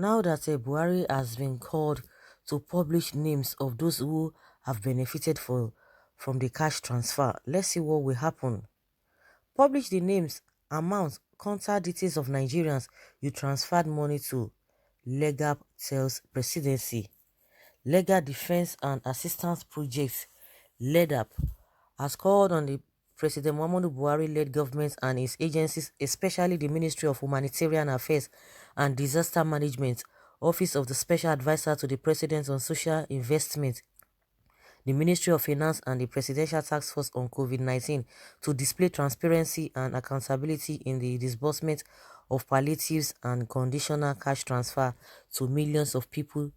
Now that Buhari has been called to publish names of those who have benefited from the cash transfer, let's see what will happen. Publish the names, amounts, contact details of Nigerians you transferred money to. Legal tells presidency. Legal Defense and Assistance Project, LEDAP, has called on the President Muhammadu Buhari-led government and its agencies, especially the Ministry of Humanitarian Affairs and Disaster Management, Office of the Special Advisor to the President on Social Investment, the Ministry of Finance and the Presidential Task Force on COVID-19 to display transparency and accountability in the disbursement of palliatives and conditional cash transfer to millions of people,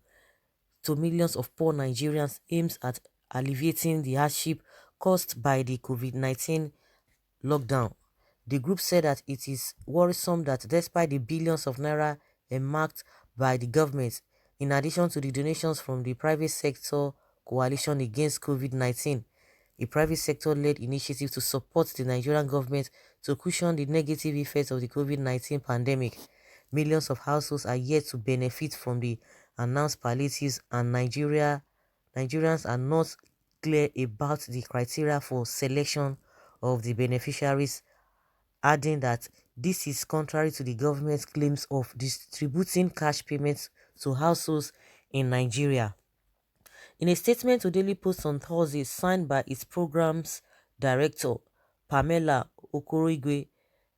to millions of poor Nigerians, aims at alleviating the hardship caused by the COVID-19 lockdown. The group said that it is worrisome that despite the billions of naira earmarked by the government, in addition to the donations from the private sector coalition against COVID-19, a private sector-led initiative to support the Nigerian government to cushion the negative effects of the COVID-19 pandemic, millions of households are yet to benefit from the announced palliatives, and Nigerians are not clear about the criteria for selection of the beneficiaries, adding that this is contrary to the government's claims of distributing cash payments to households in Nigeria. In a statement to Daily Post on Thursday, signed by its programs director, Pamela Okoroigwe,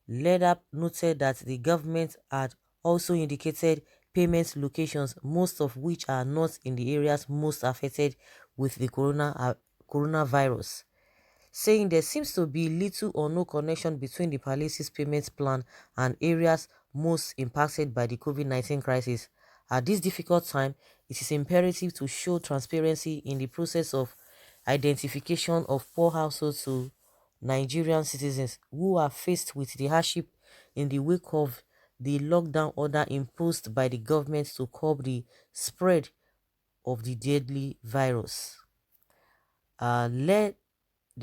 LEDAP noted that the government had also indicated payment locations, most of which are not in the areas most affected with the coronavirus, saying there seems to be little or no connection between the palliative payments plan and areas most impacted by the COVID-19 crisis. At this difficult time, it is imperative to show transparency in the process of identification of poor households to Nigerian citizens who are faced with the hardship in the wake of the lockdown order imposed by the government to curb the spread of the deadly virus. The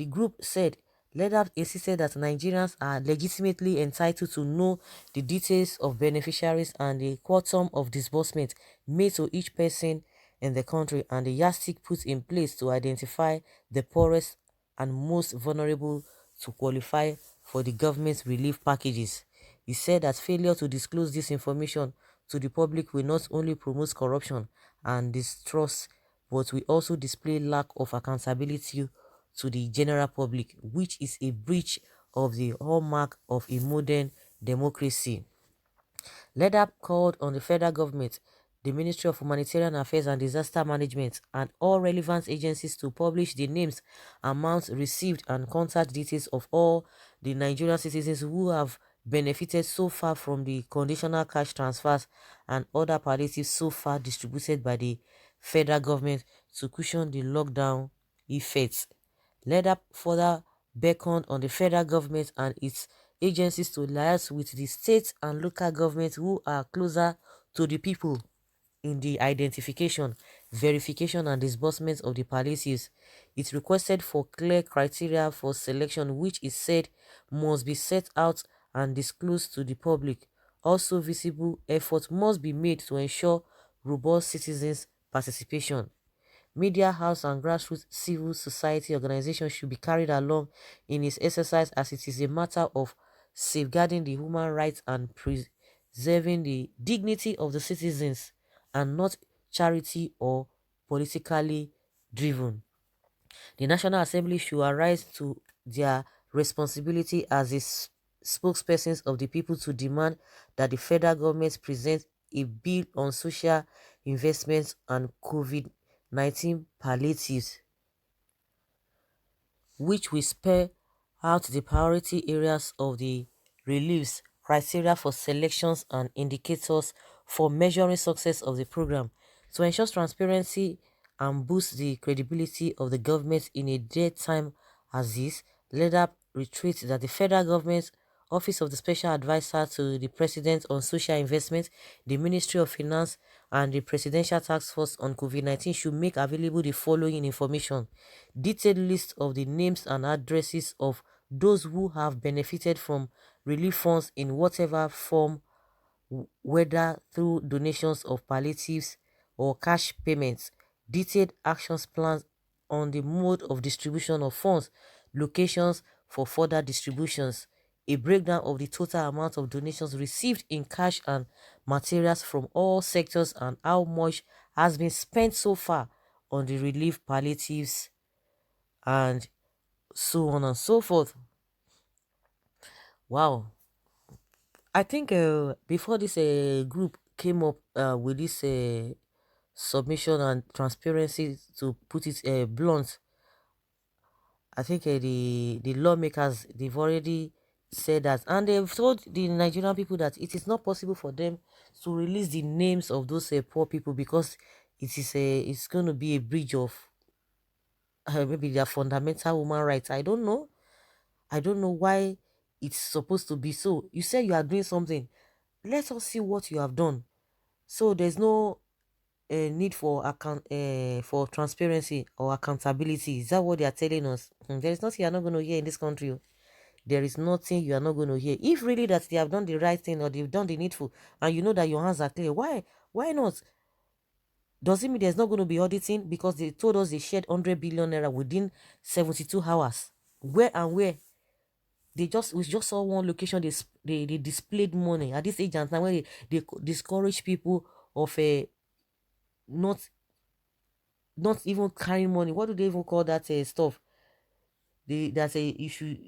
group said LEDAP insisted that Nigerians are legitimately entitled to know the details of beneficiaries and the quantum of disbursement made to each person in the country, and the yardstick put in place to identify the poorest and most vulnerable to qualify for the government's relief packages. He said that failure to disclose this information to the public will not only promote corruption and distrust, but will also display lack of accountability to the general public, which is a breach of the hallmark of a modern democracy. LEDAP called on the federal government, the Ministry of Humanitarian Affairs and Disaster Management, and all relevant agencies to publish the names, amounts received, and contact details of all the Nigerian citizens who have benefited so far from the conditional cash transfers and other palliatives so far distributed by the federal government to cushion the lockdown effects. LEDAP further beckoned on the federal government and its agencies to liaise with the state and local governments who are closer to the people in the identification, verification, and disbursement of the palliatives. It requested for clear criteria for selection, which it said must be set out and disclosed to the public. Also, visible effort must be made to ensure robust citizens' participation. Media house and grassroots civil society organizations should be carried along in its exercise, as it is a matter of safeguarding the human rights and preserving the dignity of the citizens, and not charity or politically driven. The National Assembly should arise to their responsibility as spokespersons of the people to demand that the federal government present a bill on social investments and COVID-19 palliatives, which will spell out the priority areas of the reliefs, criteria for selections, and indicators for measuring success of the program. To ensure transparency and boost the credibility of the government in a dead time as this, LEDAP reiterates that the federal government, Office of the Special Advisor to the President on Social Investment, the Ministry of Finance, and the Presidential Task Force on COVID-19 should make available the following information: detailed list of the names and addresses of those who have benefited from relief funds in whatever form whether through donations of palliatives or cash payments, detailed action plans on the mode of distribution of funds, locations for further distributions, a breakdown of the total amount of donations received in cash and materials from all sectors, and how much has been spent so far on the relief palliatives, and so on and so forth. Wow. I think before this group came up with this submission and transparency, to put it blunt, I think the lawmakers, they've already said that, and they've told the Nigerian people that it is not possible for them to release the names of those poor people, because it's going to be a breach of maybe their fundamental human rights. I don't know why it's supposed to be so. You say you are doing something, let us see what you have done. So there's no need for transparency or accountability. Is that what they are telling us? There is nothing you're not going to hear in this country. Oh. There is nothing you are not going to hear. If really that they have done the right thing or they've done the needful, and you know that your hands are clear, why not? Does it mean there's not going to be auditing because they told us they shared 100 billion naira within 72 hours? Where and where? We just saw one location, they displayed money at this age and time, where they discourage people of not not even carrying money. What do they even call that stuff? That's a you should,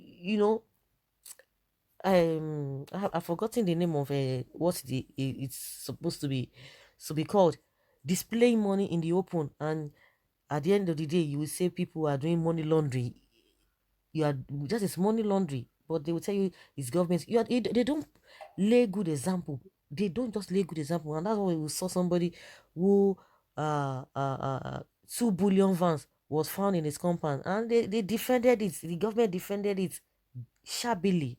I've forgotten the name of what it's supposed to be called. Displaying money in the open, and at the end of the day you will say people are doing money laundering. You are just, it's money laundering, but they will tell you it's government. They don't lay good example. They don't just lay good example, and that's why we saw somebody who 2 billion vans was found in his compound, and they defended it. The government defended it shabbily.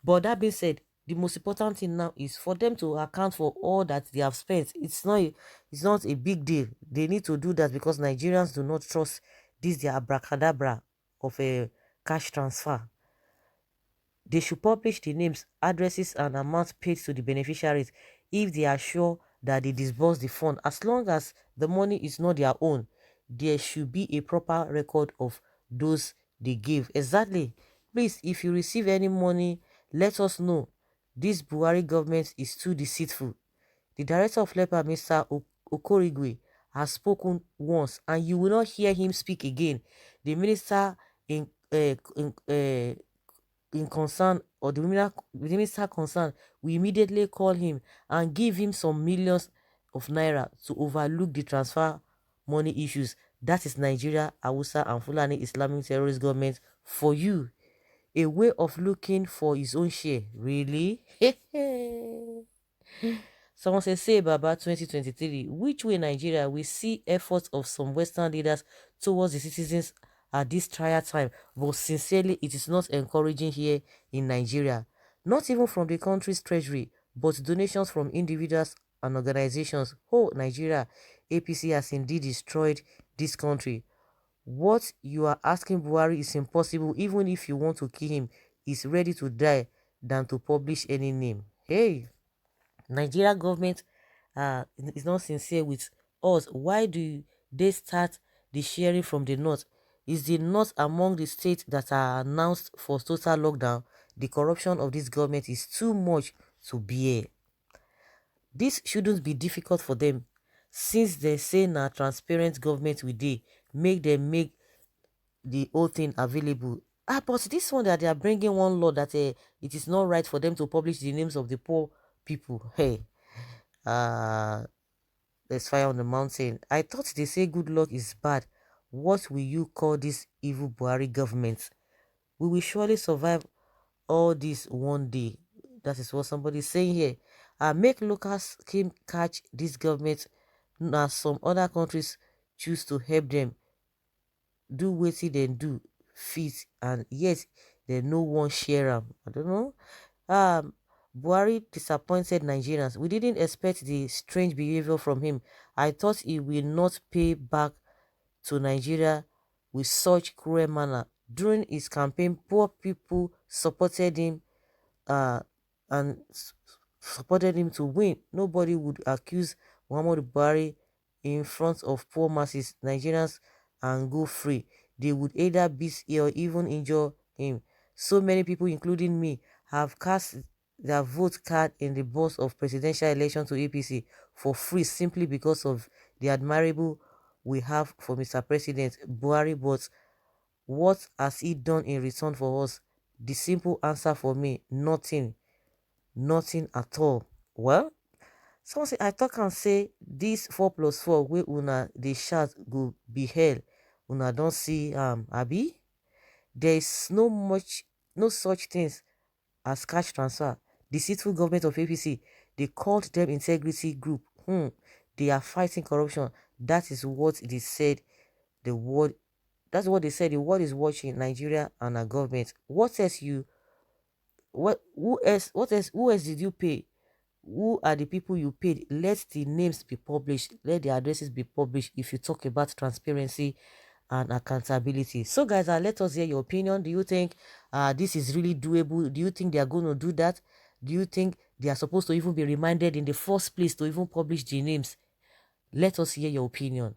But that being said, the most important thing now is for them to account for all that they have spent. It's not a big deal. They need to do that because Nigerians do not trust this their abracadabra of a cash transfer. They should publish the names, addresses, and amounts paid to the beneficiaries if they are sure that they disburse the fund. As long as the money is not their own, there should be a proper record of those they gave. Exactly. Please, if you receive any money, let us know. This Buhari government is too deceitful. The director of LEPA, Mr. Okorigwe, has spoken once, and you will not hear him speak again. The minister in concern, or the minister concerned, we immediately call him and give him some millions of naira to overlook the transfer money issues. That is Nigeria, Hausa, and Fulani Islamic terrorist government for you. A way of looking for his own share. Really? Someone say Baba 2023. Which way Nigeria? We see efforts of some Western leaders towards the citizens at this trial time, but sincerely, it is not encouraging here in Nigeria. Not even from the country's treasury, but donations from individuals and organizations. Oh, Nigeria, APC has indeed destroyed this country. What you are asking Buhari is impossible. Even if you want to kill him, he's ready to die than to publish any name. Hey! Nigeria government is not sincere with us. Why do they start the sharing from the north? Is the north among the states that are announced for total lockdown? The corruption of this government is too much to bear. This shouldn't be difficult for them, since they say na transparent government we dey, make them make the whole thing available. But this one that they are bringing one law that it is not right for them to publish the names of the poor people. Hey, uh there's fire on the mountain. I thought they say good luck is bad. What will you call this evil Buhari government? We will surely survive all this one day. That is what somebody is saying here. Make local scheme catch this government. Now some other countries choose to help them do wetin dem do fit, and yet dem no wan share am. I don't know. Buhari disappointed Nigerians. We didn't expect the strange behavior from him. I thought he will not pay back to Nigeria with such cruel manner. During his campaign, poor people supported him, uh, and supported him to win. Nobody would accuse Muhammadu Buhari in front of poor masses, Nigerians, and go free. They would either beat or even injure him. So many people, including me, have cast their vote card in the box of presidential election to APC for free simply because of the admirable we have for Mr. President Buhari. But what has he done in return for us? The simple answer for me, nothing. Nothing at all. Well, someone say I talk and say this 4+4 wey una dey shout go be hell. Una don see abi? There is no such things as cash transfer. Deceitful government of APC, they called them integrity group. They are fighting corruption. That is what they said. The world. That's what they said. The world is watching Nigeria and our government. What else you? What? Who else? What else? Who else did you pay? Who are the people you paid? Let the names be published. Let the addresses be published if you talk about transparency and accountability. So guys, let us hear your opinion. Do you think this is really doable? Do you think they are going to do that? Do you think they are supposed to even be reminded in the first place to even publish the names? Let us hear your opinion.